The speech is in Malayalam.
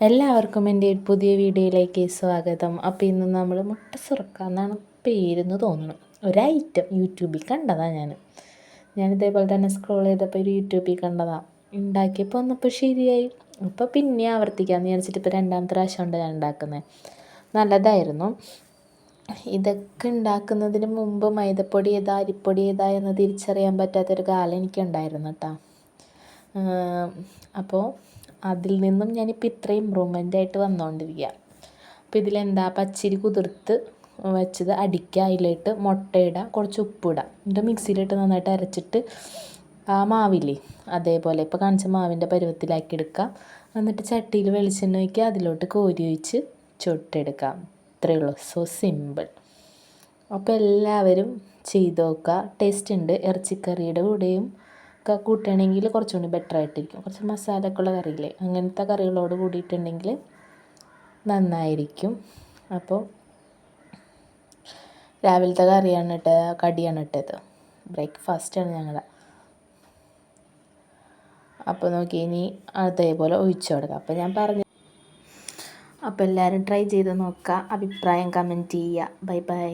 എല്ലാവർക്കും എൻ്റെ പുതിയ വീഡിയോയിലേക്ക് സ്വാഗതം. അപ്പോൾ ഇന്ന് നമ്മൾ മുട്ട സുറക്ക എന്നാണ് പേരെന്ന് തോന്നണം, ഒരു ഐറ്റം യൂട്യൂബിൽ കണ്ടതാണ്. ഞാനിതേപോലെ തന്നെ സ്ക്രോൾ ചെയ്തപ്പോൾ ഒരു യൂട്യൂബിൽ കണ്ടതാണ്. ഉണ്ടാക്കിയപ്പോൾ വന്നപ്പോൾ ശരിയായി. അപ്പോൾ പിന്നെ ആവർത്തിക്കാമെന്ന് വിചാരിച്ചിട്ട് ഇപ്പോൾ രണ്ടാമത്തെ പ്രാവശ്യമുണ്ട് ഞാൻ ഉണ്ടാക്കുന്നത്. നല്ലതായിരുന്നു. ഇതൊക്കെ ഉണ്ടാക്കുന്നതിന് മുമ്പ് മൈദപ്പൊടി ഏതാ അരിപ്പൊടി ഏതാ എന്ന് തിരിച്ചറിയാൻ പറ്റാത്തൊരു കാലം എനിക്കുണ്ടായിരുന്നു കേട്ടോ. അപ്പോൾ അതിൽ നിന്നും ഞാനിപ്പോൾ ഇത്രയും ഇമ്പ്രൂവ്മെൻ്റായിട്ട് വന്നുകൊണ്ടിരിക്കുക. അപ്പോൾ ഇതിലെന്താ, പച്ചരി കുതിർത്ത് വെച്ചത് അടിക്കുക, അതിലിട്ട് മുട്ടയിടുക, കുറച്ച് ഉപ്പിടുക, എന്നിട്ട് മിക്സിയിലിട്ട് നന്നായിട്ട് അരച്ചിട്ട് ആ മാവില്ലേ അതേപോലെ ഇപ്പോൾ കാണിച്ച മാവിൻ്റെ പരുവത്തിലാക്കി എടുക്കുക. എന്നിട്ട് ചട്ടിയിൽ വെളിച്ചെണ്ണ ഒഴിക്കുക, അതിലോട്ട് കോരി ഒഴിച്ച് ചുട്ടെടുക്കാം. ഇത്രയേ ഉള്ളൂ. So simple. അപ്പോൾ എല്ലാവരും ചെയ്ത് നോക്കുക. ടേസ്റ്റ് ഉണ്ട്. ഇറച്ചിക്കറിയുടെ കൂടെയും ഒക്കെ കൂട്ടുകയാണെങ്കിൽ കുറച്ചുകൂടി ബെറ്റർ ആയിട്ടിരിക്കും. കുറച്ച് മസാലയൊക്കെ ഉള്ള കറിയില്ലേ, അങ്ങനത്തെ കറികളോട് കൂടിയിട്ടുണ്ടെങ്കിൽ നന്നായിരിക്കും. അപ്പോൾ രാവിലത്തെ കടിയാണ് ഇട്ടത്. ബ്രേക്ക്ഫാസ്റ്റാണ് ഞങ്ങൾ. അപ്പോൾ നോക്കി, ഇനി അതേപോലെ ഒഴിച്ചു കൊടുക്കാം. അപ്പോൾ ഞാൻ പറഞ്ഞു. അപ്പോൾ എല്ലാവരും ട്രൈ ചെയ്ത് നോക്കുക, അഭിപ്രായം കമൻറ്റ് ചെയ്യുക. Bye bye.